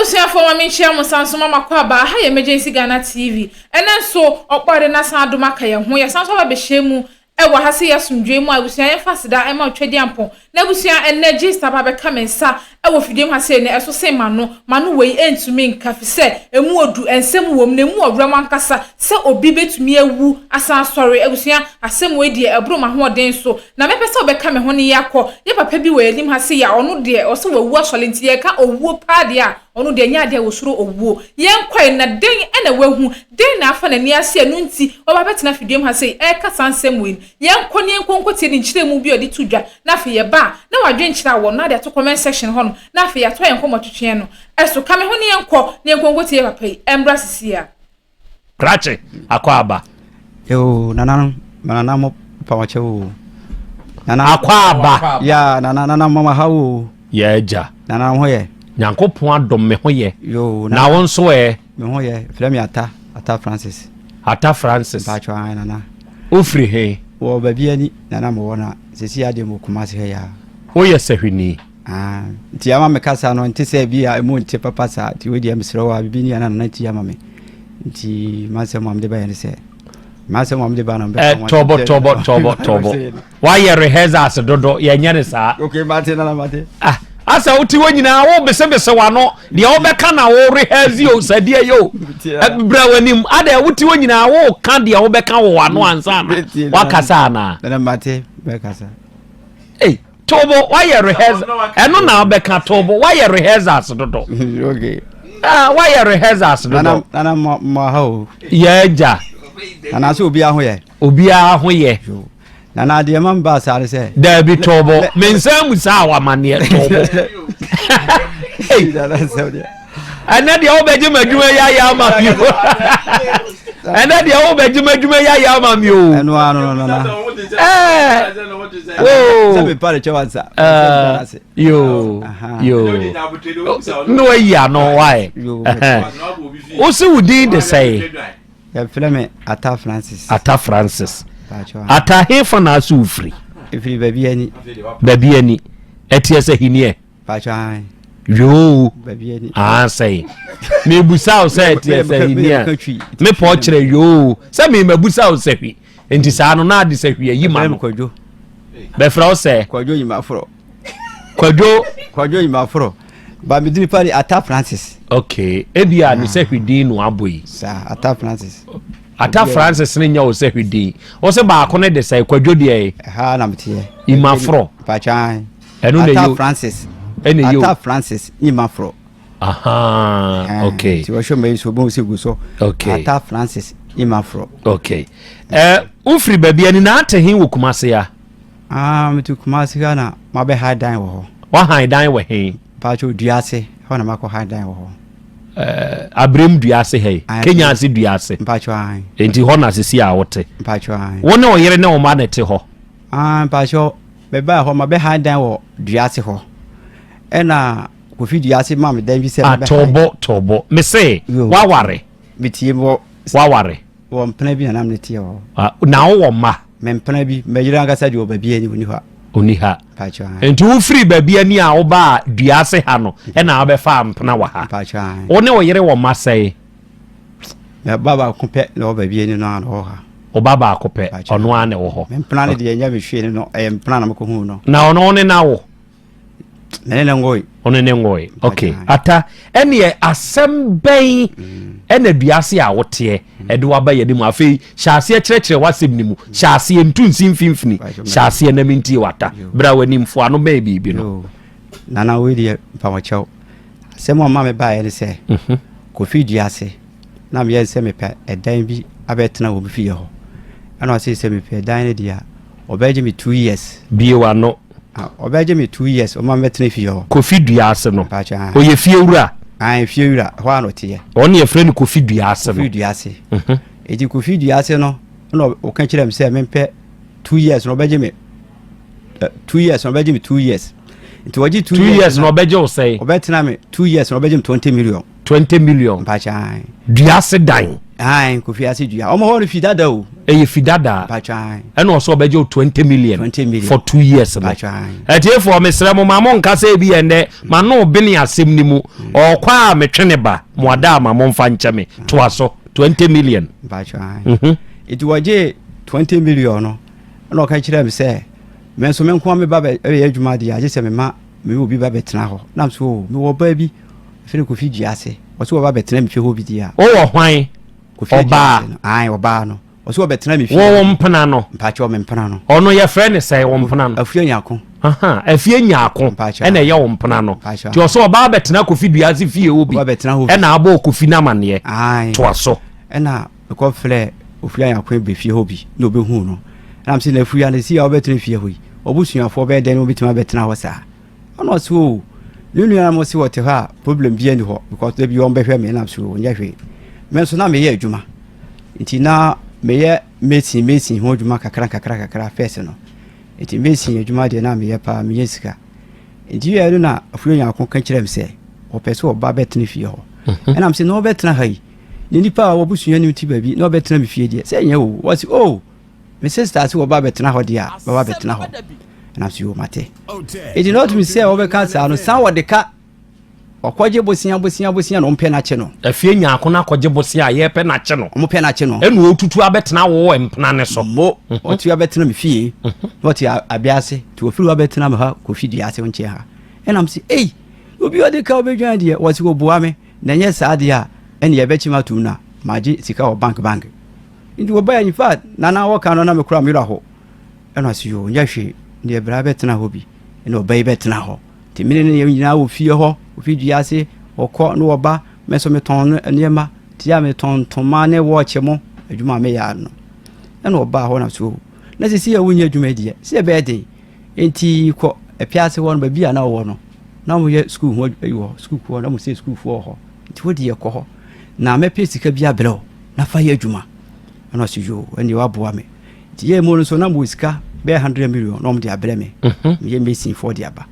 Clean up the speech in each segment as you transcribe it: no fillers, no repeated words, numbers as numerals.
Abusia for mama nchia mo sanso mama kwa ba ha emergency Ghana TV enen so okpare na san adoma kaye ho ye sanso ba behemu ewa ha se yasumdwe mu abusia ye fasida e ma twedi ampon na abusia energy star ba be kamensa ewo fidiem ha se ne eso se manu wei entumi nkafi se emu odu ensem wom na emu owrama nkasa se obi betumi ewu asan sorry abusia asem we die ebro ma ho den so na me pese obe kame ho ne yakọ ye papa bi we elim ha se ya onu de o se wewu asole nti ye ka owu pa de a onu de nya de wo suro owu ye nkwai na den ena wehu den na afa na ni ase anu nti oba betena fidiem ha se e ka sansem we ye nkoni enkonkotie ni nchire mu bi odi tudwa na fe ye ba na wadwe nchira wo na de to comment section ho na fe ya to yen komo twetwe no eso kame ho ne yenko ne enkonkotie papa yi embra sisia krache akwa aba yo nana mo pawache o nana akwa aba ya nana mama hawo ya eja nana ho ye Nyankopon adom me ho ye yo na won so me ho ye flemi ata Francis Francis chwa nana ofri he wo Babiani nana mo wona sesi ade mo kumase he ya o ye sehwini ti ama me kasa no nti se bia emu nti papa sa ti we dia mesro wa bibi ni ana na ti ama me nti mase mo amde ba ye se mase mo amde ba na be tobo why ye rehearsals dodo ye nya ne sa okay mate na mate asa uti wonyina wo bese wano de wo beka na wo rehearse o sadie yo bra wanim ada uti wonyina wo ka de wo beka wo wano ansa na wakasa na mate be kasa tobo why you rehearse eno na beka tobo why you rehearsals dodo okay why you rehearsals dodo nana ma ho yeja nana so obi a ho ye nana de man ba sare se Dabi tobo mensam musa wa mane tobo nana so de ana de obeje madwuma ya ma mi ana de obeje madwuma ya ma mi o eno nana oh se me pare chawansa yo no ya no why o se wudi de say ya fleme ata Francis ata hefa na so ufri ifri Babiani etiese hinie pacha yo Babiani say me busa o say etiese hinie me po kire yo say me busa o say hwi enti sa no na ade say hwi yi ma kwadwo be fra o say kwadwo yi ma foro kwadwo yi ma foro ba mi dimi pari ata Francis okay ebia ni say hwi din no aboyi sa ata Francis ne nya o say hwi din o say ba ko ne de say kwadwo de ha na mtie ima foro pacha enu ne yo ata Francis ata Francis ima foro okay ti wo show me so bon sigu so okay ata Francis ima foro okay ufri Babiani na atehin wo kumase ya mitu kumase ga na ma be high dan wo ho wa high dan wo he pacho duase ho na mako high dan wo ho abrem duase he Kenya ase duase pacho enti ho na sisi a wote pacho wona o yere na o ma na te ho pacho Bɛba ho ma be high dan wo duase ho ena ko fi duase ma me dan bi se be tobo me say waware bitie bo waware wo mpena bi na nam ne tie ho na wo ma me mpena bi me yira ngasa di Babiani oni ha pacho enti wo free Babiani a wo ba duase ha no na wo be fa mpena wa ha pacho wo ne wo yere wo ma say ya baba ko pe na Babiani no an ho ha o baba ko pe ono ane wo ho me mpena ne de nya me hwe no mpena na mako hu no na ono ne na wo nene ngoi okay ata ene asɛm bɛn ene duase a wote ede wa ba yede mu afei hyase kyerɛkyerɛ wasɛm ni mu hyase ntunsi mfimfini hyase na minti wata bra wani mfo ano ba bibi no nana we de pawachew asɛm o ma me ba yede sɛ kofi duase na me yɛ sɛ me pɛ edan bi abɛtena wo bifi ho ana sɛ sɛ me pɛ edan ne dia obeje me 2 years bie wa no obeje me 2 years o ma metena fi ho kofi duase no o ye fie wura fie wura ho ano te on ye frɛ no kofi duase no kofi duase edi kofi duase no no o kan kyerɛ me sɛ me pɛ 2 years no obeje me 2 years no obeje me 2 years nti waji 2 years no obeje o say obetena me 2 years no obeje me 20 million pacha duase dan ai Kofi ase dua omo ho no fidada o eye fidada patwan ena oso obeje 20 million for 2 years no etie for mesrɛ mo ma mo nkasa e bi ende ma no bene asɛm ni mu okwa a metwene ba mo ada ma mo mfa nkyeme to aso 20 million patwan it waje 20 million no na o ka kire me sɛ me so me nko me ba be adwuma de age sɛ me ma me obi ba betena ho na so me wo ba bi fere Kofi dua ase o so wo ba betena me fie ho bi dia o wo hwan oba ai oba no o so wo betena me fie wo mpena no mpacho me mpena no ono ye frɛ ne sɛ wo mpena no afie nyako afie nyako ena ye wo mpena no ti o so oba betena Kofi dua ase fie obi ena abo Kofi na mane to aso ena ko frɛ ofia nyako be fie obi na obehu no na mse na afia na si ya obetena fie ho yi obusuafo be den obitima betena ho sa ono so nunu ya mo si wote ha problem bi ani ho because they be on behwe me na so nya hwe me so na me ye adwuma nti na me ye mesin ho adwuma kakra first no nti mesin adwuma de na me ye pa me ye sika nti ye no na afuo nya akon kan kire me se o pese o ba betena fie ho na mse no betena ha yi ni nipa a obusua ni ti babi no betena me fie de se nya o wasi oh me sister se o ba betena ho de a ba betena ho na so yo mate e di not me say o be cancer no san wo de ka okwaje bosia no mpe na che no afie nyaako na akwaje bosia ye pe na che no mo pe na che no enu otutu abetena wo empena ne so mo otu abetena me fie what abiase to ofiru abetena me ha Kofi dua ase wonche ha enam si obi o de ka obedwan de wasi go boa me na nye sa de a ene ye bechi matum na maji sika o bank ndi wo ba in fact na wo ka no na me kura me raho eno asi yo nya hwe ndi ebra betena ho bi ene oba betena ho ti mine ne nyina wo fie ho Kofi dua ase okọ no oba meso me ton niema ti ya me ton toma ne wo chemo adwuma me ya no ene oba ho na so na sisi ya wonya adwuma die se be de enti ko epiase wo no ba bia na wo no na mo ye school ho ayo school ko na mo se school fo ho ti wo die ko ho na me pesi ka bia brɛ na fa ye adwuma ana so yo ene wa boa me ti ye mo no so na mo sika be 100 million no mo de abrɛ me ye mesin for de aba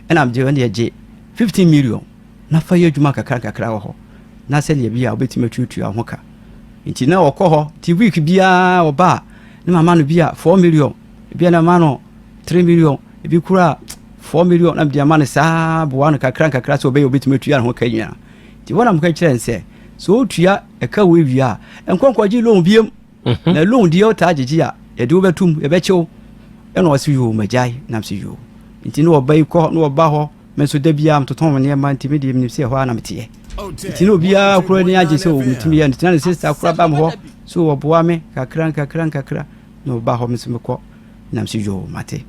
ena am je ene je 15 million na fa ye adwuma kakra wo ho na se le bia obetime tutu ahoka nti na okọ ho ti week bia oba na mama no bia 4 million bia na ma no 3 million ebi kura 4 million na bia ma no saa bo wan kakra so be obetime tutu ahoka nyina ti wona mka kire nse so tua eka we wia enkonkwaji loan biem na loan di o ta agigi a ye de obetum ye be chew ena o si yo majai na si yo nti no oba ko no oba ho menso da bia mtoton ne ma ntimi de mi se ho ana mtie nti no bia kuro ni agi se o mutimi ya ntina sister kuro ba mo ho so oboa me kakra no ba ho menso me ko na si yo mate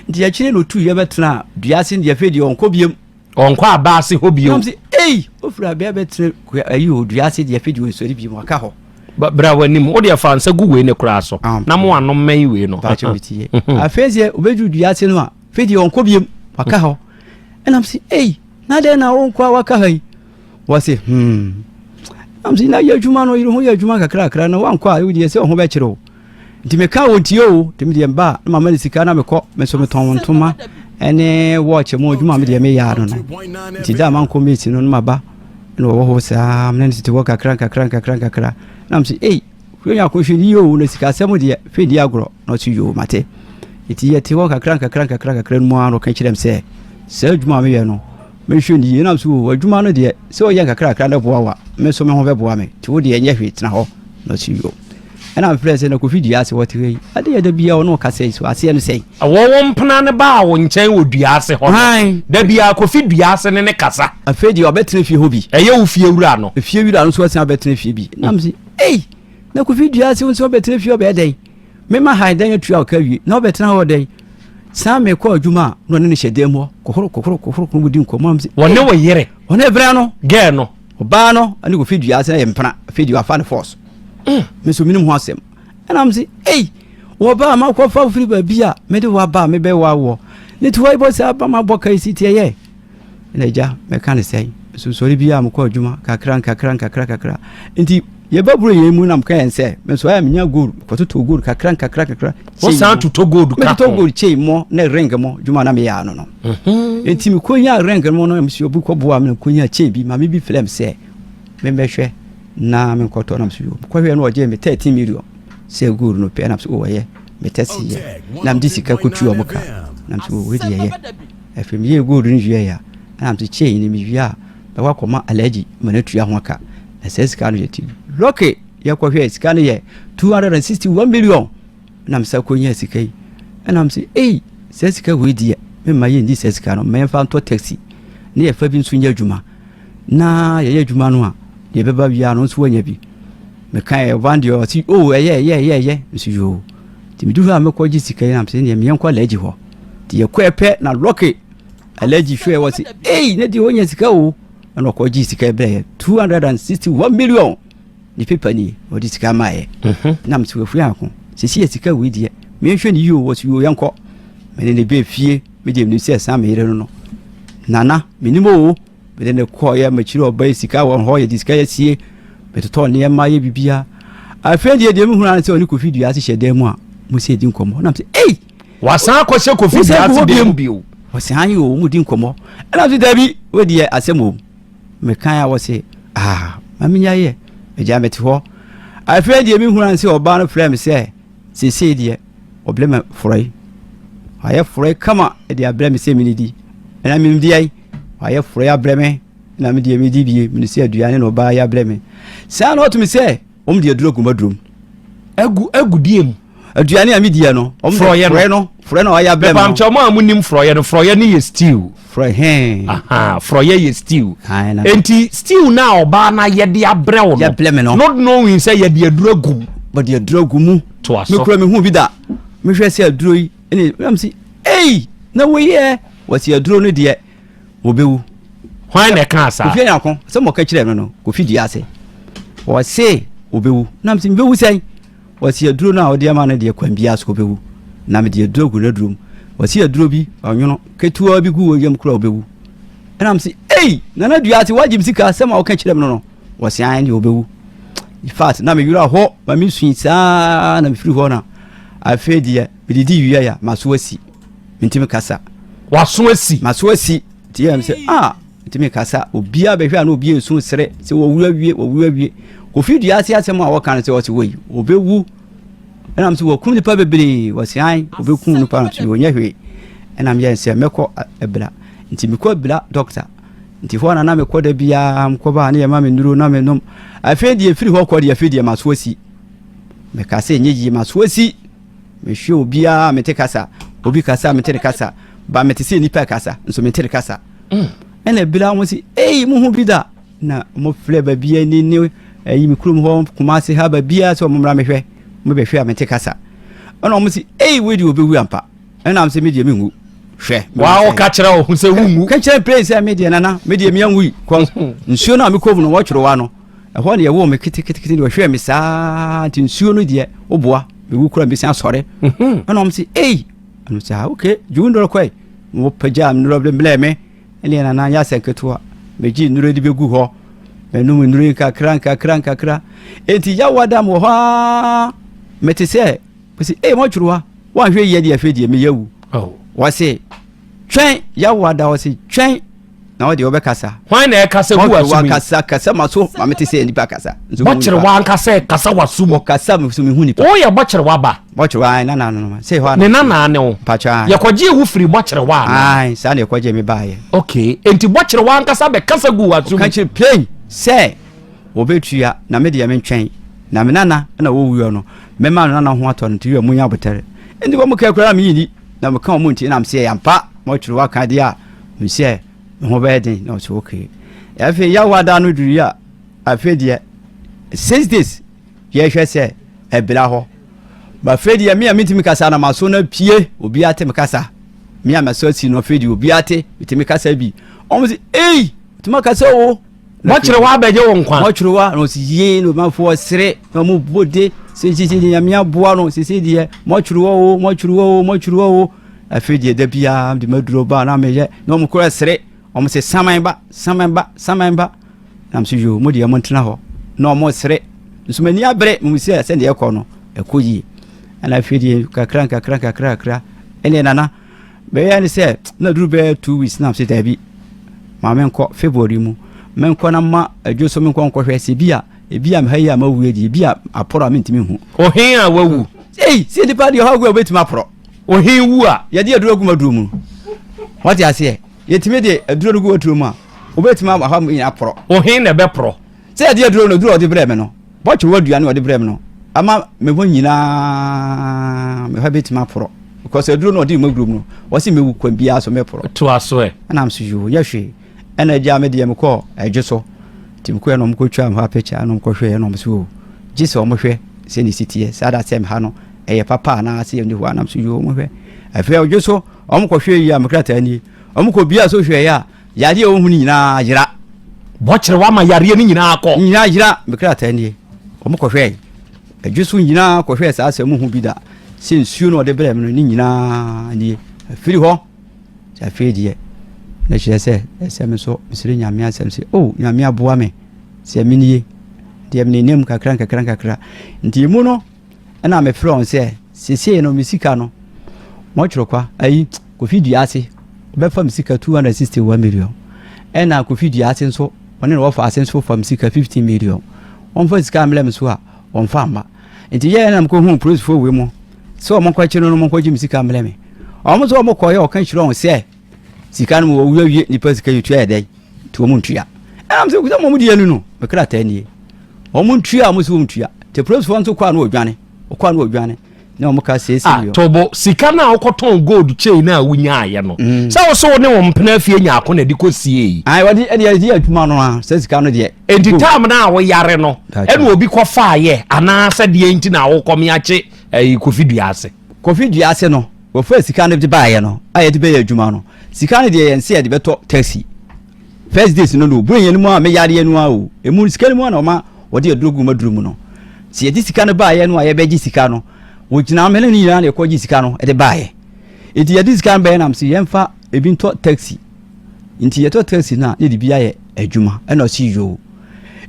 nti ya kire no tu ye betena duase de afedi onko biem onko abase ho biem nti ofura bia betena ayi o duase de afedi o sori biem aka ho bra wanim o de afansa guwe ne kura so na mo anom mai we no ba chemitie afezie obeju duase no a fedi onko biem aka ho enam si na de na won kwa waka hai wase am si na yadwuma no yiro ho yadwuma kakra na wan kwa yudi se ho be kire nti me ka wonti o timi de mba na mama ni sika na me ko me so me ton ntoma ene watch mo adwuma me de me ya no nti da man ko meti no maba no wo ho sa am na nti wo kakra na am si kwenye ko hweli o na sika asem de fedi agro na so yo mate iti yeti wo kakra mo aro kan kire mse se adwuma me ye no me hweli na so adwuma no de se o ye kakra na boa wa me so me ho be boa me ti wo de enye hwe tena ho na so yo ena mfrese na Kofi dua ase wote ade ya da bia wo no ka sei so ase no sei wo mpena ne ba wo nchen wo dua ase ho da bia Kofi dua ase ne kasa afedi obetene fie ho bi eye wo fie wura no so ase obetene fie bi namsi na Kofi dua ase wo so obetene fie obedai me ma haidan atua ka wi na obetena ho dai sa me ko adwuma no ne hyedem ho kokoro ko mudi nkomo namsi wone wo yere wone bra no ge no oba no ani Kofi dua ase na ye mpena afedi wa fa ne force me so minim ho asem and am say wo ba ma ko fa firi ba bia me de wa ba me be wa wo ni to wo say ba ma boka isi tie ye na ja me kan say so sori bia am ko adwuma kakra nti ye baburo ye mu nam kan say me so ya menya gold ko to gold kakra wo san to gold ka to gold chei mo na ring mo dwuma na me ya no nti me ko nya ring mo no me so obu ko boa me ko nya chei bi ma me bi flem say me hwe na me nkɔtɔ nam so yo kɔhwɛ no ɔgye me 13 million sɛ gold no pɛ nam so ɔyɛ me tɛsi yɛ nam de sika kɔtu ɔmo ka nam so we de yɛ afem yɛ gold no hwɛ ya nam so chain ni me hwɛ a bɛwa kɔma allergy mana tua ho ka na sɛ sika no yɛ ti loke yɛ kɔhwɛ sika no yɛ 261 million nam sa kɔnya sika yi nam so sɛ sika we di me ma yɛ ndi sɛ sika no me fa ntɔ taxi ne yɛ fa bi nso nya adwuma na yɛ adwuma no a yɛ bɛba bia no nso wanya bi me kan yɛ van deɛ ɔsi ɛyɛ nso yo ti me duha me kɔgye sika yi nam sɛ ne me yɛnkɔ allergy hɔ ti yɛ kɔ ɛpɛ na loke allergy hwɛ wɔ sɛ ne di wonya sika o na ɔkɔgye sika bɛyɛ 261 million ne paper ni ɔde sika ma yɛ nam sɛ wafu anko sisi yɛ sika we die me nhwɛ ne yo wɔ so yo yɛnkɔ me ne be fie me de me sɛ sa me yere no nana minimo me ne kɔ yɛ makyiri ɔba sika wɔ hɔ yɛ disika yɛ sie betotɔ ne ma yɛ bibia afɛ de me huna sɛ ɔne kofi dua ase hyɛ dan mu a mu sɛ di nkɔmɔ nam sɛ wasan akɔhyɛ kofi dua ase dan bio wasan yi o mu di nkɔmɔ ɛna so dabi we de asɛm o me kan a wɔ sɛ ma me nya yɛ agya mete hɔ afɛ de me huna sɛ ɔba no frɛ me sɛ sesei deɛ ɔblɛ me frɔi ayɛ frɔi kama de abrɛ me sɛ me di ɛna me di ai ayɛ frɔi abrɛ me na me di me di bie me sɛ aduane no ba ya abrɛ me saa na ɔtumi sɛ de aduro gumadrum agu die mu aduane a me di no frɔi no ayɛ abrɛ me pam chamo amunim frɔi no yɛ stew frɔi yɛ stew enti stew na ɔba na yɛ de abrɛ wo no not knowing sɛ yɛ de aduro gum but de aduro gumu to aso me kura me hu bi da me hwɛ sɛ aduro yi ene am sɛ na wo yɛ wɔsi aduro no deɛ obewu hwan na ka asa kofi anko sɛ mo ka kyerɛ no kofi dua ase wɔse obewu na am sɛ bewu sɛn wɔsi aduro no a ɔde ama no deɛ kwan bia so obewu na me de aduro gu na duro wɔsi aduro bi ɔnwono ketua bi gu wɔyam kura obewu na am sɛ na dua ase wagim sika sɛ ma ɔka kyerɛ no wɔsi an de obewu in fact na me yura hɔ ma me sui saa na me firi hɔ na afɛ deɛ me didi wiya ya maso asi ntimi kasa waso asi maso asi tie am sɛ ntimi kasa obia behwe na obia nsu sere sɛ wɔwura wie kofi dua ase asɛm a wɔka no sɛ wɔse wɔyi obewu ɛna am sɛ wɔkum nipa bebree wɔse an obekum nipa no so wɔnya hwe ɛna me yɛ sɛ mɛkɔ ebla nti mekɔ ebla doctor nti hɔ na mekɔ da bia mkɔba ne yɛ ma me nuro na me nom afɛ die firi hɔ kɔ de afɛ die maso asi meka sɛ nyeji maso asi mehwe obia mete kasa obi kasa mete kasa ba mete sɛ nipa kasa nso mete kasa ɛna bila mo si mo hu bi da na mo fle ba bia ni ayi mikrum hɔ kuma se ha ba bia sɛ mo mra mehwɛ mo behwɛ a mete kasa ɛna mo si we di obewu ampa ɛna am sɛ me die me hu hwɛ wa o ka kyerɛ o hu sɛ wu ka kyerɛ place a me die nana me die me anwu nsuo na me kɔbu no wɔtworo wa no ɛhɔ ne yɛ wo me kitikiti ne wɔhwɛ me saa nti nsuo no deɛ oboa me wu kura me san sɔre ɛna mo si ano sɛ okay juun dɔ kɔe mo pagya nuro blɛ me ɛne nana ya sɛ ketewa me gi nuro di begu hɔ enum nuro kakra enti ya wada mo hɔ mete sɛ mo tworo wa hwɛ yɛ de afɛ de me yawu wɔse twɛn ya wada wɔse twɛn na wɔde wɔbɛkasa hwan na ɛkasa gu asumi kasa maso ma mete sɛ nipa kasa bɔkyere wa ankasa kasa wasumo kasa me so me hu nipa o yɛ bɔkyere wa ba bɔkyere wa na sɛ hɔ ne na ne wo pacha yɛkɔgye hu firi bɔkyere wa saa na yɛkɔgye me baayɛ okay enti bɔkyere wa ankasa bɛ kasa gu asumi ka kyerɛ plain sɛ wɔbɛtua na me de me ntwɛn na me nana na wo wuo no me ma nana ho atɔ no tiwe munya botere enti wo mu ka kura me yini na me ka mo nti na me sɛ yampa bɔkyere wa ka de a me sɛ ho bɛden na so okay afi ya wada no duru ya afi de 6 days ye hwɛ sɛ ebira hɔ ba afi de me ntimi kasa na maso na pie obi ate me kasa me amaso si no afi de obi ate ntimi kasa bi ɔmo si tuma kasa o bɔkyere wa bɛgye wo nkwa bɔkyere wa no si ye no mafo sere no mo bode se ya me aboa no se de bɔkyere wo afi de da bia de maduro ba na me ye no mo kora sere omo se saman ba nam so yo mo de mo ntena ho na omo sere nso mani abre mo si ase de ekɔ no ekoyi ana fidi kakra ene nana be ya ni se na duru be 2 weeks nam se Dabi ma men kɔ February mu men kɔ na ma adwoso men kɔ hwɛ se bia ebi am ha yi am awu edi ebi aporo am ntimi hu ohin a wawu se nipa de ha go obetimi aporo ohin wu a ye de aduro gu maduro mu what ya say yetimi de aduro gu aduro mu a obetimi ha mu aporo ohin na be pro se de aduro no duro de breme no bo che wadua ne de breme no ama me ho nyina me ha betimi aporo because aduro no de maguro mu no wasi mewu kwan bia so me pro to aso e ana am so yo ya hwe ana ja me de me ko adweso tim ko no mko twa am ha picture no mko hwe no mso gise o mo hwe se ni sitie sada sem ha no eye papa na ase ni ho anam so yo mo hwe afi adweso o mko hwe yi am krata ni o mko bia so hwe ya yade o hu ni nyina yira bo kire wa ma yare ni nyina akọ nyina yira me krata ni o mko hwe adweso nyina ko hwe sa asem hu bi da se nsuo no de brem no ni nyina ni afiri ho ja fedie na chese esem so misiri nyame asem se oh nyame aboa me se minie de me nem kakra nti mu no na me frɛ on se sese no misika no mo churokwa ayi Kofi Duase obefa misika 261 million na Kofi Duase nso one no fa asen so fa misika 15 million on fa sika amlem so a on fa ma nti ye na mko hu price fo we mo so mo kwa chino no mo kwa ji misika amlem o mo so mo koye o kan chiro on se sika no wo wie ni pa sika yutu edai to mo ntua am se kuza mo di anu no me kra ta ni o mo ntua mo so ntua te price fo nso kwa no odwane na mo ka se yo tobo sika na okoton gold chain na wunya aye no sa wo so ne wo mpena fie nya akọ na di kosie ai wadi edi atuma no a se sika no de enti time na wo yare no ene obi kọ fa aye ana sa de enti na wo kom yache Kofi Duase no wo fa sika no de ba aye no aye de be ya adwuma no sika no de yense ya de beto taxi first days no no buru yenu a me yare anu a o emu sika no na o ma wo de adrogu maduru mu no si ye di sika no ba aye no aye be gi sika no wo gina mele ni nyina na ko gi sika no e de ba aye enti ye di sika ba na msi yemfa ebi nto taxi enti ye to taxi na ne di bia ye adwuma e no si yo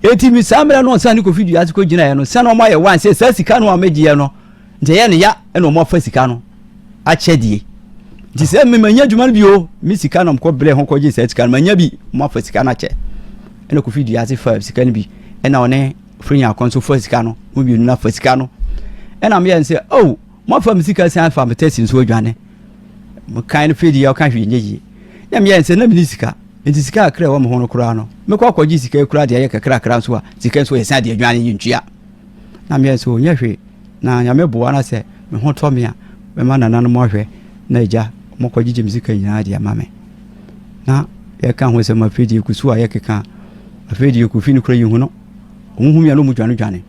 enti mi samra no san ni Kofi Duase ko gina ye no san o ma ye wan se sika no a me gi ye no nte ye ne ya e no mo fa sika no a chedie di se me manya adwuma bi o mi sika no mko bre ho ko gi sika no manya bi mo fa sika na che e no Kofi Duase fa sika no bi e na one frinya akonso fa sika no mo bi na fa sika no e na me yan se oh mo fa mi sika san fa me tesi nso adwane mo kan fedi ya kan hwe nyeyi na me yan se na mi sika enti sika akra wo mo ho no kura no me kwa kwaji sika kura de ya kakra nso a sika nso ye san de adwane yintua na me yan se o nya hwe na nya me bo na se me ho to me a me ma nana no mo hwe na eja mo kwaji je sika nyina de ama me na ya kan ho se ma fedi kusu a ya keka afedi ku fini kura yihu no ohun ya no mu dwane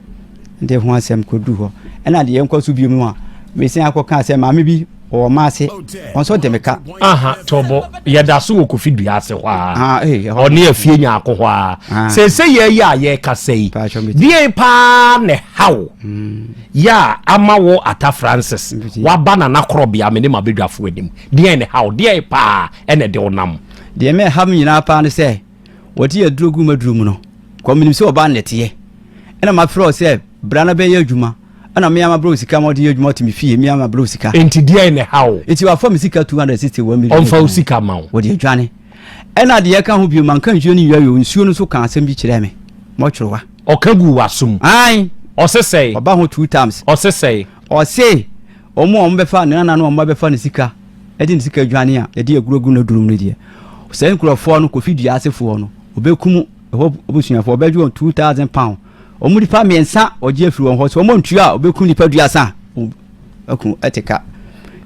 nde ho asem ko du ho ena de yenko so biom a me sin akoka asem ma me bi o ma ase on so de meka aha tobo ye da so Kofi Duase ho a oni afie nya akọ ho a se ye ya ye kasei die pa ne hawo ya amawo ata Francis wa banana Krobea me ne mabedwafo anim die ne hawo die pa ene de onam de me ham nyina pa ne se woti adrogu maduru mu no kominim se oba nete ena ma fro se brana be ya adwuma ana me ama bro sika mo de ya adwuma timi fie me ama bro sika enti die ne hawo enti wa fam sika 261 million on fa sika ma wo de adwane ena de ya kan ho bi man kan nsuo ni yayo nsuo no so kan asem bi kire me mo tworowa o kan gu wasum ai o se sei oba ho 2 times o se sei o se omo be fa na no omo be fa ne sika e de sika adwane a e de agurogu na durum ne de sen kurofo no Kofi Duase fo no obekum obusuafo obedwo 2000 pound omudi pa miensa oje afiri won ho so mo ntua obekum nipa duasa akun eteka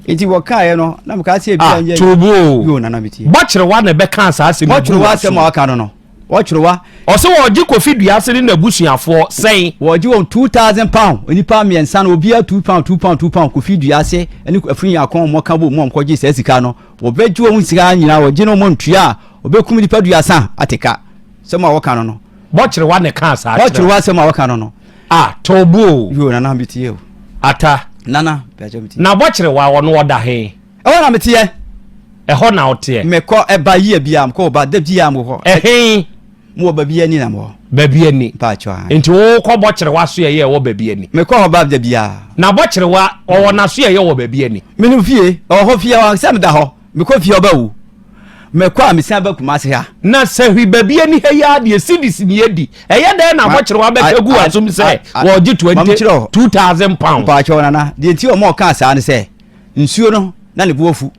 enti wokae no na mka se bia nya tubu yo na miti bachire wa na be kan sa ase mo chiro wa se mo aka no wochiro wa o se wo ji Kofi Duase ni na busuafo sei wo ji won 2000 pound onipa miensa na obia 2 pound Kofi Duase eni afiri akon mo ka bo mo ko ji se sika no obedwo hu sika nyina wo ji no mo ntua obekum nipa duasa ateka se mo woka no bachire wa ne kan sa bachire wa se mo woka no tubu yo na miti yo ata nana bejo miti na bachire wa wono woda he e wona miti e ho na ote me ko e ba yi bia am ko ba da bia am ho he mo Babiani na mo Babiani pa chwa enti wo ko bachire wa so ye wo Babiani me ko ho ba da bia na bachire wa wo na so ye wo Babiani me no fie o ho fie wa se me da ho me ko fie oba wu me kwa mesan ba kuma se ha na sahwi Babiani ha ya de cities ni edi eye den na bokyere wa ba gu asum se wo gi 20,000 pound pa cho na de ti o mo ka sa ne se nsuo no na le buofu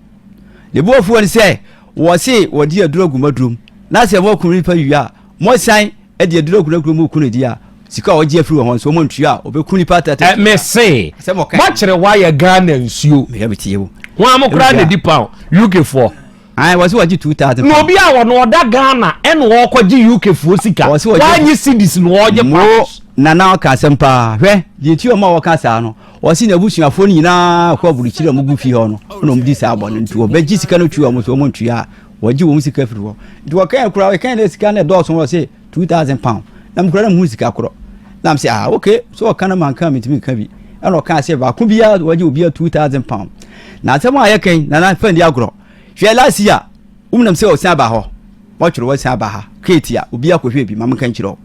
woni se wo se wo di aduro gumadrum na se mo kunri pa wia mo san e de aduro gumadrum mo kunu di a sika o gi afiri ho so mo ntua obekuni pa tata me se bokyere wa ya Ghana nsuo me ya betiye wo wa mo kra na di pound UK for ai wasi waji 2000 no obi a wo no oda Ghana e no wo kwaji UK for sika wa nyi cities no wo je pounds na ka sempa hwe de ti o ma wo ka sa no wasi na busuafo ni na kwa buruchire mo gu fi ho no mdi sa abon ntu obeji sika no tuwa mo so mo ntua waji wo sika firi ho ntu wo kan kura we kan na sika na do so wo say 2000 pound na mkura na mu sika koro na am say okay so kan na man kan mitimi ka bi e no kan say ba ku bia waji obi 2000 pound na temo ayekan na fa ndi agro hwe last year umnam say o san ba ho mo tworo wo san ba ha ketia obi akohwe bi mam kan kiro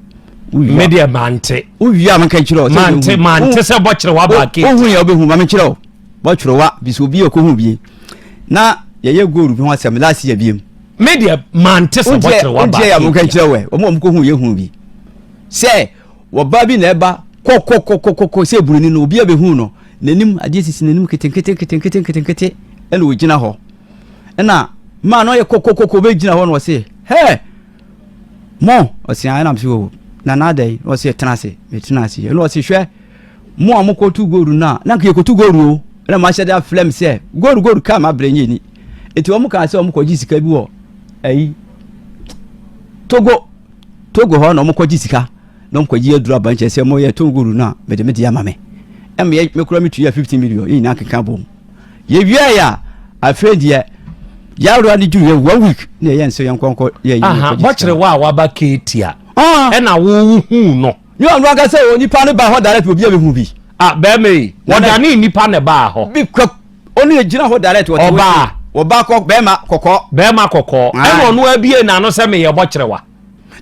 media mante uwi am kan kiro mante se bokyere wa ba ke ohun ya obehu mam kiro bokyere wa bi so obi akohu bi na ye goru bi ho asem last year bi media mante se bokyere wa ba ke ya mam kan kiro we o kohu ye hu bi se wo ba bi na eba kokokokokoko se buruni no obi abehu no nanim ade sisi nanim kete ene wo gina ho na ma no ye kokokoko be gina ho no se he mo o se ana mso na dai o se tenase me tenase ene o se hwe mo amokotu goru na ke kotu goru o na ma hye da flem se goru ka ma brenye ni eti o mo ka se o mo koji sika bi wo ayi togo ho no mo koji sika no mo koji adura banche se mo ye togoru na me de ya mame me kura me tuya 15 million yi na kan bom ye wiya ya afedie ya ro ani ju ye 1 week na ye nso yankonko ye yi bokyere wa ba ketia e na wo hu no yo anu aka se onipa ne ba ho direct obi a be hu bi be me wodani nipa ne ba ho bi oni ejina ho direct oba ko be ma kokko e no no abie na no se me ye bokyere wa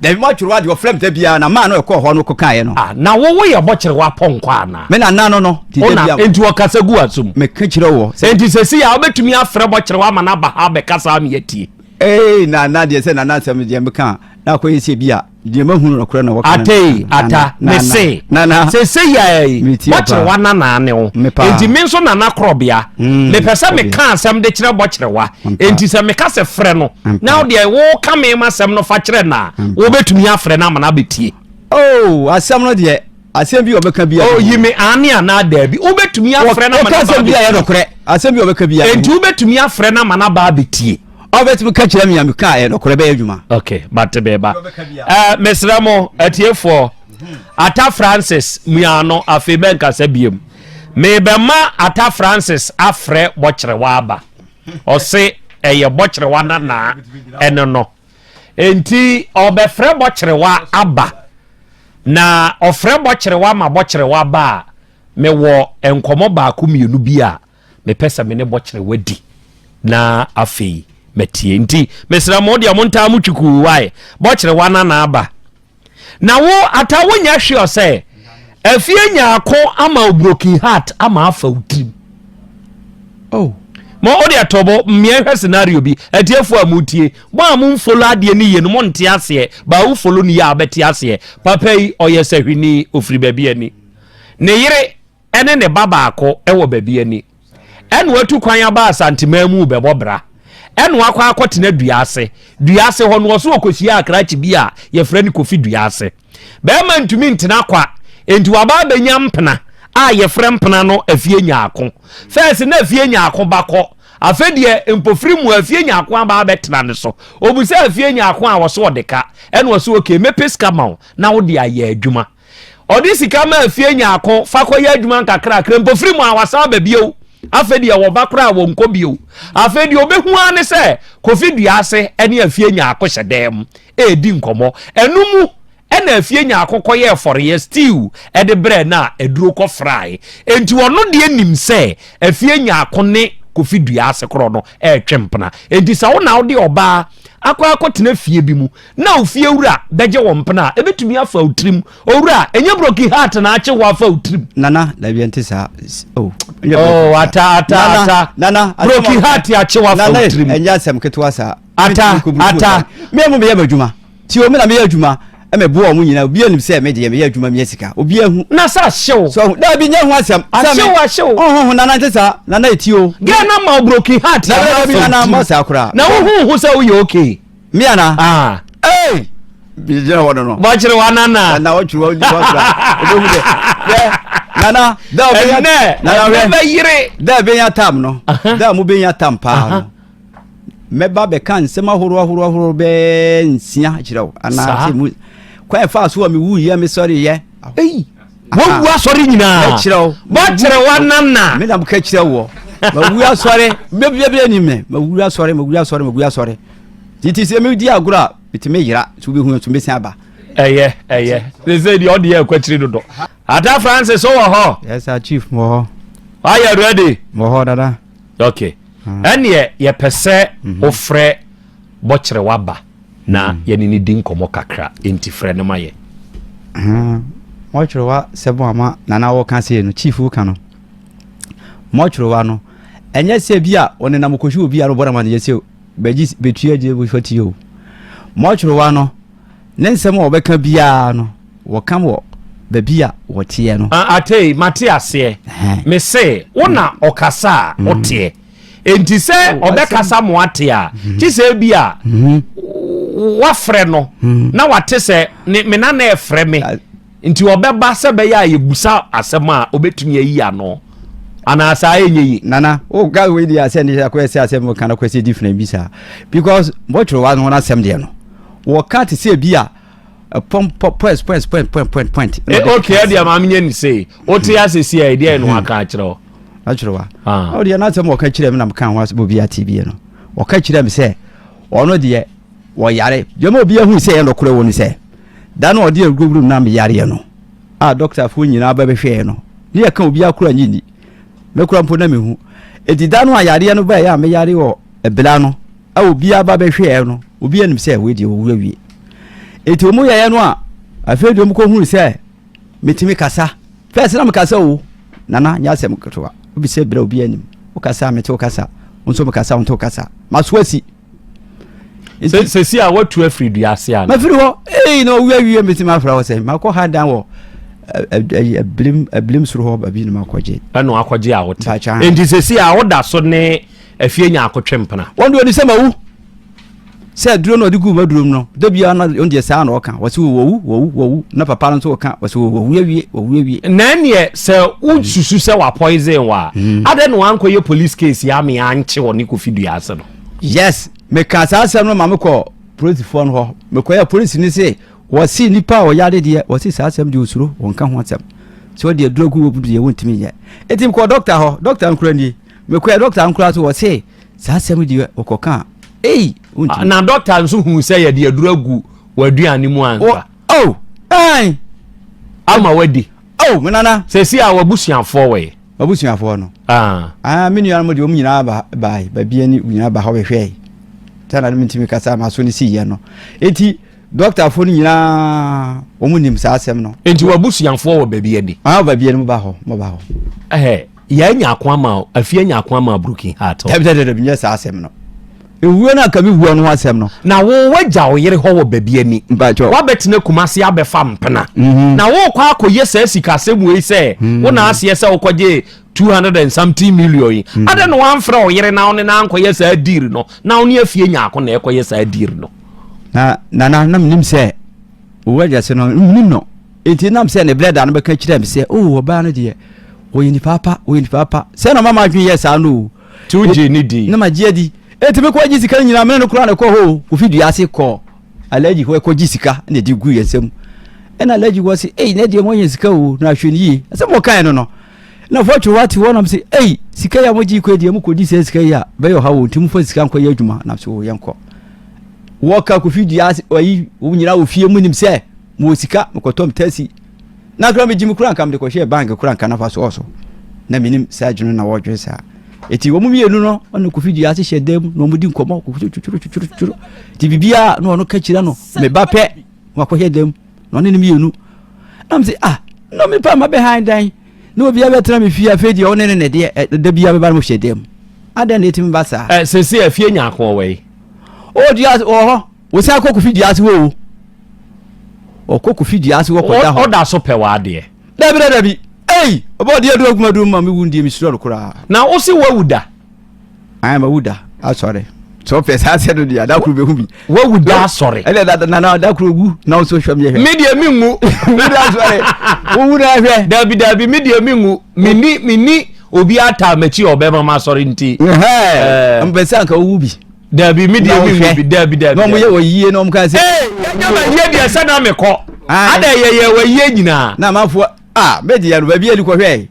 da bi ma tworo wa de ofrem ta bia na ma no ekọ ho no kokan ye no na wo ye bokyere wa ponkwa na me na no ti de bia enti wo kasa gu asum me ka kire wo enti sesi ya obetumi afre bokyere wa ma na ba ha be kasa me yatie na de se na sem de me kan na ko yesi bia de ma hunu no kora na wakana ata me se sesi ya bokyere wa na ne wo enti me nso na Krobea me pese me kan asem de kire bokyere wa enti se me kase frɛ no na de wo ka me ma asem no fa kire na wo betumi afrɛ na ma na betie asem no de asem bi obeka bia yimi ane ana Dabi wo betumi afrɛ na ma na asem bia ye no kore asem bi obeka bia enti wo betumi afrɛ na ma na ba betie obetumi ka kire me ya me ka ye no kore be adwuma okay but Bɛba mesramo atiefo ata Francis muano afebe nkasa biem me be ma ata Francis afrɛ bokyere wa aba ose eye bokyere wa na eno no enti obefrɛ bokyere wa aba na ofrɛ bokyere wa ma bokyere wa ba me wo enkomo ba ku mienu bi a me pesa me ne bokyere wadi na afei metie nti mesra mo dia monta mu twiku wai bokyere wa na aba na wo ata wonya hwe ose afie nyaako ama broken heart ama afa utrim mo odi atobo mmie hwe scenario bi atiefo amutie mo amu follow ade ni ye no mo nte ase ba wo follow ni ya abeti ase papa yi oyese hwini ofri Babiani ne yire ene ne baba ako ewo Babiani ene watu kwan aba Asante mamu bebobra ene wakwa akotena duase ho no so okosia akrachi bi a ye frani kofi duase be ma ntumi ntena kwa enti waba benya mpena a ye frɛ mpena no afie nyaako first na afie nyaako bako afedie empofiri mu afie nyaako aba betena ne so obusa afie nyaako a woso odeka ene woso okay mepeska mawo na wo de aye adwuma odisika ma afie nyaako fakoya adwuma nkakra kra empofiri mu a wasa ba bio afedi wo bakra wo nkobio afedi obehu ane se kofi duase ene afie nyaako hyedem edi nkomo enumu ena afie nyaako koye for ye stew ede bre na eduro ko fry enti wono de nim se afie nyaako ne kofi duase kro no twempna enti sa wo na wo de oba akotena fie bi mu na ofie wura beje wo mpena ebetumi afa utrim owura enye broken heart na ache wo afa utrim nana da bi ntisa ata nana broken heart ache wo afa utrim enye asem ketwa sa ata me mo be adwuma ti o me na me adwuma e me bo o mo nyina obi anim se me de me adwuma me sika obi ahu na sa hyew so da bi nya hu asem ahyew oh na na tesa na na eti o Ghana ma broken heart na mo sa akura na hu se wo ye okay me ana bi je wo no ba kire wa nana na wo chuwa di wa obo mu de nana da be ya nana be yire da be ya tam no da mu be ya tam pa no meba be kan sema horo be nsia kire ana se mu kwa fa so mi wu ye me sorry ye wo wu asori nyina kire o ba kire wa nana me na mu ka kire wo ma wu asori be ni me ma wu asori titi se me di agura bitime yira so be hu so be sia ba eye they say the audio kwatiri dodo ata Francis so ho yes sir chief mo are you ready mo dada okay ene ye pese ofre bochire waba na ye ni din komo kakra enti frɛ ne maye mo chiro wa sebo ama nana wo kan se no chief wo kan no mo chiro wa no enye se bia one na mokohwi obi aro bora ma ne yese beji betua je bo fati o mo chiro wa no ne nsɛm a obeka bia no wo kam wo ba bia wo tie no atei mate ase me se wona okasa otie enti se obekasa mo ate a ti se bia wa frɛ no na wate se me na na e frɛ me nti obeba se be ya yebusa asɛm a obetumi ayi ano ana sa enyi nana o ga we dia se ni akwese asɛm kan akwese different bi sa because mo chiro wa no na asɛm de no wo can't say bia point okay dia ma menye ni say o te asesi a dia no aka akiro wa o dia na asɛm wo ka kire me na kan ho asɛm bia tv no wo ka kire me say ono de wo yare je ma obi ahu say ye no kore wo ni say da no de aguburu na me yare no doctor fu nyina ba be hwe no ne ya kan obi akura nyini me kura mpo na me hu edida no ayare no ba ya me yare wo ebla no obi aba be hwe no obi anim say we de wo wie eti omu yeye no a afedu omu ko hu say metimi kasa first na me kasa o nana nya asem ketoa obi say bra obi anim o kasa meti o kasa onso me kasa onto kasa masoasi se si a watu afridu ase a ma firi ho no wie metimi afra wo say makọ ha dan wo eblim suru ho ba bi no makọje eno akọje a wote enti se si a woda so ne afie nya akotwempena wondo ni se mawu se duro no digu madurum no da bia na onde sa na oka wase wo na papa no so oka wase wo wie na ne se ususu se wa poison wa ade no anko ye police case ya me anche woni ko fidu ase no yes me ka sa asem no ma me ko police phone ho me ko ya police ni se wasi nipa o yade de wasi sa asem de usuro wonka ho asem so de drogu wo budu ye wontimi ye etim ko doctor nkura ni me ko ya doctor nkura so wasi sa asem de okoka na doctor nso hu say ye de aduragu waduane mu anka ama wadi menana se si a wabusuafo we wabusuafo no menu ya mo de o nyina ba Babiani nyina ba ha we hwe tana de mitimi kasa ma so ni si ye no enti doctor fo nyina o mu nim sa asem no enti wabusuafo we Babiani Babiani mo ba ho ya nya akwa ma afie nya akwa ma broken heart de nya sa asem no ewu na ka mi wu no asem no na wo wagya wo yere ho wo Babiani wa betena kumase abefa mpena na wo kwa akoye sa sika asemu yi se wo na ase se wo kwaje 200 and something million ade no wan fra wo yere na wo na ankoye sa adiri no na wo ne afie nya akọ na ekoye sa adiri no na nim se wo wagya se no nim no enti nam se ne bleda no be ka kire me se oba no de wo yini papa se na mama adwen yes anu 2G ni di na magie di etime ko agi sika nyina me no kura na ko ho ku fidu ase ko alaji ho ko gi sika na di gu yesem ena alaji wo se na di mo yin sika o na hwe ni yi ase mo kan no na fochu wati wona me se sika ya mo gi ko di mo ko di sika ya be yo ha wo ntim fo sika nko ya adwuma na so ye nko wo ka ku fidu ase oyi wo nyina wo fie mu nim se mo sika mo ko tom tasi na kura me gi mu kura nka me de ko hwe bank kura nka na fa so na minim sa adwunu na wo dwe sa eti wo mu mienu no onu ko fidi ase hyedem no mu di nkomo ko churu ti bibia no onu ka kira no me ba pe wa ko hyedem no ne mienu na me say no me pa ma behind dan no bia betra me fia fedi o ne de da bia be ba mo hyedem adan eti me ba sa se afie nya akọ we o dia wo se akọ Kofi Duase wo o Kofi Duase wo ko da ho o da so pe wa de dabi obo de adu aguma ma me wundi mi suro kura na o si wawuda ai ma wuda sorry so pesa se do dia da kuru be hu bi wawuda sorry ele na da kuru gu na so hwam ye hwe media mi ngu wuda sorry wo wuda hwe dabi media mi ngu mini obi ata machi obema ma sorry nti mpesa nka wo bi dabi media mi ngu dabi no mo ye oyie no mo ka se nyama ye dia se na me ko ada ye waye nyina na mafo media no babi ali ko hwe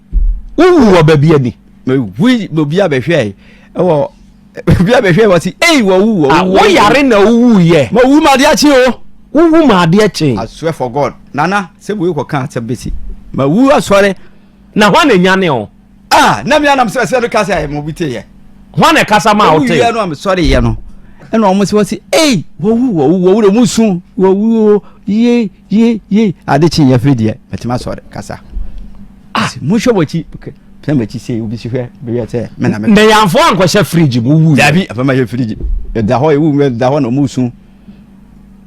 wo Babiani me bi abehwe wo bi abehwe wo si wo yare na wu ye ma wu ma de achi o wu ma de achi I swear for God nana se bo ko kan se besi ma wu asore na hwa na nyane o na mi anam se do kasa e mo bite ye hwa na kasa ma o te ye no am sorry ye no e no mo se wo si wo de musu wo ye ade chi ye fredi e metima sorry kasa mo hwe bochi pem bochi se obi si hwe be ye te me na me ne yanfo ankwahye fridge mu wu dabi afama ye fridge da ho ye wu da ho no musu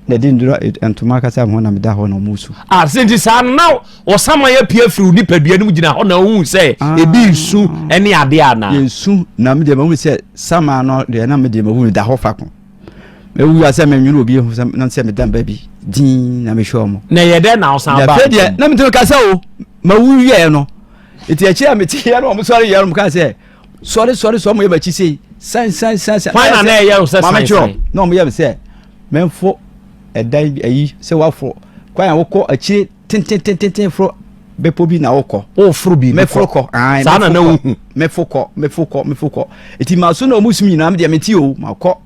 na din dura entuma kasa mo na me da ho no musu senti sa na o sama ye pie firi ni padua ni gina ho na hu se ebi nsu ene ade ana yesu na me de ma hu se sama no de na me de ma hu da ho fa ko me wu ase me nwuru obi hu na se me dan ba bi din na me hwo mo na ye de na o san ba na me de kasa o ma wu ye no eti achi a me ti ye no mo sorry ye no ka se sorry so mo ye ba chi sei san fine na ye o se san no mo ye be se menfo edan bi ayi se wafo kwan wokọ achi tin fro bepo bi na wokọ o fro bi me fro ko sa na wu me foko eti ma so na o musumi na me de meti o makọ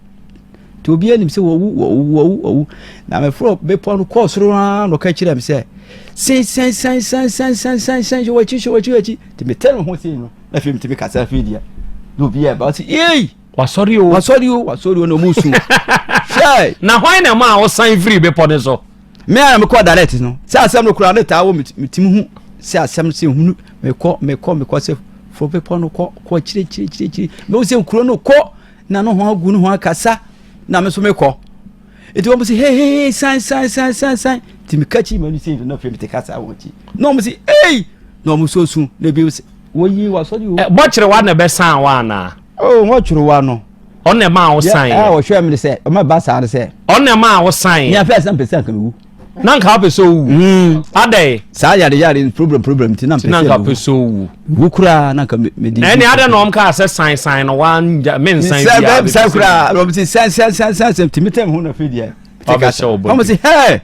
to bi anim se wo na me fro bepo no ko soro no ka kire me se sen jo wachi ti me tell ho sei no na fim ti be kasa fi dia do bi e ba si wasori o no musu shey na hwan na ma o san free be pone so me am ko direct no se asem no kura ne ta wo mitim hu se asem se hu me ko se fo be pon ko chire me o se kuro no ko na no ho agu no ho akasa na me so me ko eti wo mo se hey san ti me kachi me no se no fe me te kasa wo ti no mo se no mo so su na bi wo yi wasori o bo kire wa na be san wa na mo churu wa no onne ma wo san wo hwe me se o ma ba sa ne se onne ma wo san ya fa san pesa kan wu na nka pe so wu adai sa yare problem ti na pesa na nka pe so wu kura na nka me di eni ada no ka se san no wan men san bia sa kura ro ti san ti metem hu na fe dia o se hey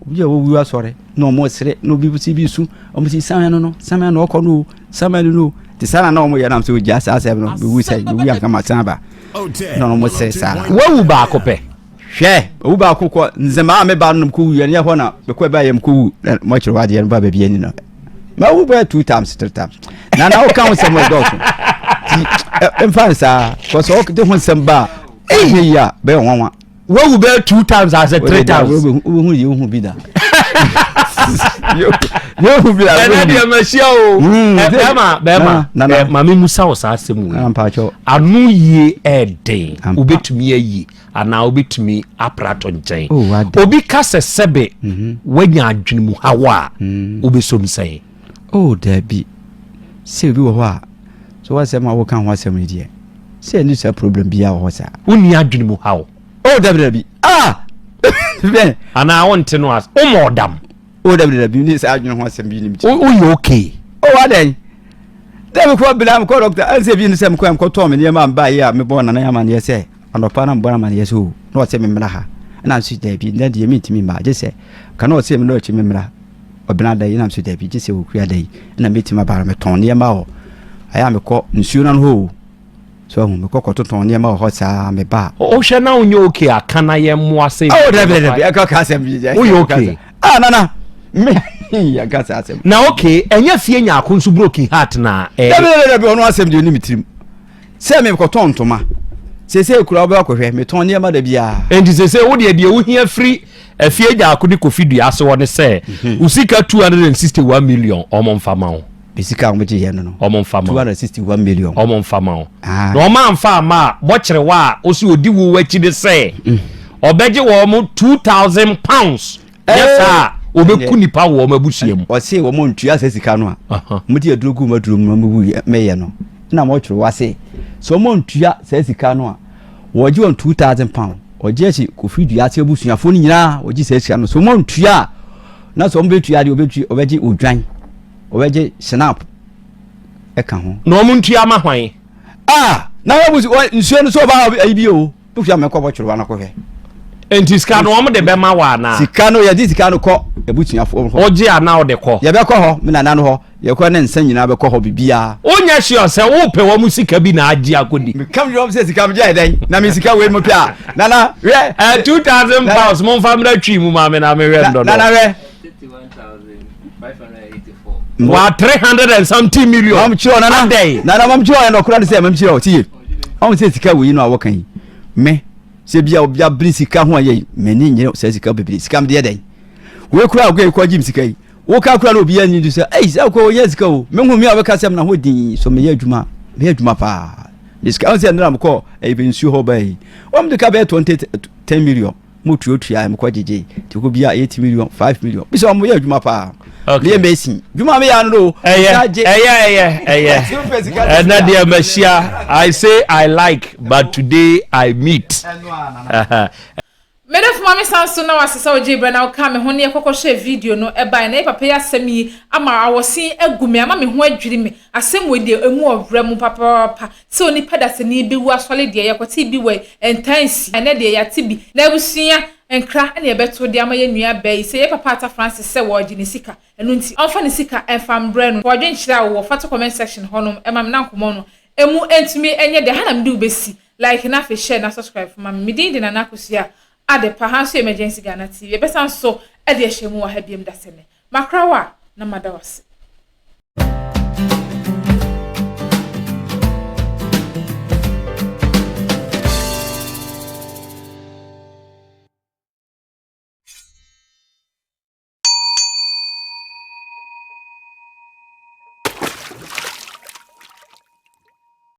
obi wo asore no mo sere no bi su o se san no ko no san no ti sana na mo ya na so ja sa no bi wu sai bi wu kama san ba no mo se sa wo ba ko pe hwe wo ba ko ko nzema me ba no ko wu ya ho na be ko ba yam ko wu mo kire wa de ba Babiani no ma wu ba 2 times 3 times na o kan se mo do so em fa sa ko so de ho sem ba ya be wonwa wo wu ba 2 times as 3 times wo hu ye hu bi da yo bi la na dia machia o bema mami musa o sa asem wo anu ye ede obetumi ayi ana obetumi aprato nchen obi ka sesebe wanya adwene mu hawa obesom sai Dabi se bi wo ho so wa se ma wo kan ho asem ni die se ni se problem bia wo sa uni adwene mu hawo Dabi ben ana wonte no as o modam Dabi ni se adwene ho asem bi ni mti o you okay adan Dabi ko bilam ko doctor anse bi ni se mko am ko to me ne ma ba ya me bo na ya ma ne se anopa na mbona ma ne se o no se me mra ha na nsu Dabi na de mi ntimi ma je se kana o se me no chi me mra obina da yi na nsu Dabi je se o kua da yi na metima ba me ton ne ma o aya me ko nsu na no ho so me ko ton ne ma o ho sa me ba o hwe na onyo okay akana ye mo ase Dabi aka ka se bi je o okay na me ya ka sa asem na okay enya fie nya akonsu broken heart na Dabi ono asem de ni mitrim se me ko ton toma se kura oba ko hwe me ton ne ma da bia enti se wo de wo hia free afie nya akodi Kofi Duase woni se usika 261 million omo mfama wo Besika omje ye no. Omo fama. 261 million. Omo fama o. Na omo amfa ma bo kire wa osi odi wo wachi de say. Obeje wo mo 2,000 pounds. Yes sir. Obeku nipa wo mo abusuam. O se wo mo ntua sesika no a. Mudi adrogu maduro mo meye no. Na mo kire wa se. So mo ntua sesika no a. Woji won 2,000 pounds. Oje chi Kofi dua se abusuafo ni nyina oji sesika no. So mo ntua na so mo betua de obeji odwan. Obeje snap eka ho na omuntua ma hwan na wa busi nsuo no so ba ayi o bufia me kwabo chiro na kohwe enti sika no omo de be ma wa na sika no ye di sika no ko ebutuafo oje ana o de ko ye be ko ho me na no ho ye ko na nsan nyina be ko ho bibia onya sure se wo pe wo musika bi na agi akodi me kam yo se sika me jai den na me sika we mo pia na we 2,000 pounds mo family twi mu ma me na me we ndo na we 51,584 wa 300 and something million am chiro na mam chiro no kura de se mam chiro tie am se sika we no awokan me se bia obia bri sika ho aye me ni nyere se sika bebri sika me de den we kura agwe kwa jim sika yi wo ka kura no obia ni du se se ko ye sika o me hu mi abeka sem na ho din so me ye adwuma pa sika on se na am ko e be nsu ho ba yi om de ka be 10 million mo tuotua am ko jeje ti ko bia 8 million 5 million bi so mo ye adwuma pa le mesi juma me ya no na dia machia I say I like but today I meet Medef mami sanso na wasesa oje bra na ka me ho ne ekokoshe video no e bai na e papa ya asem yi ama awosin agumi ama me ho adwiri me asem we de emu ovra mu papa se oni pedase ni bi wu asole de yakoti bi we entansi na de ya tibi na ebusia enkra na ebeto de ama ye nua bai se ye papa ata Francis se wo agi ne sika enu nti onfa ne sika enfam bra no wo dwen kyira wo fa to comment section honom e mam na nkomo no emu entumi enye de hana mde ubesi like na fe share na subscribe for mam midin de na nakosia ade pahanso emergency Ghana TV besan so e de hyemu wa ha biem dasene makrawa na madawase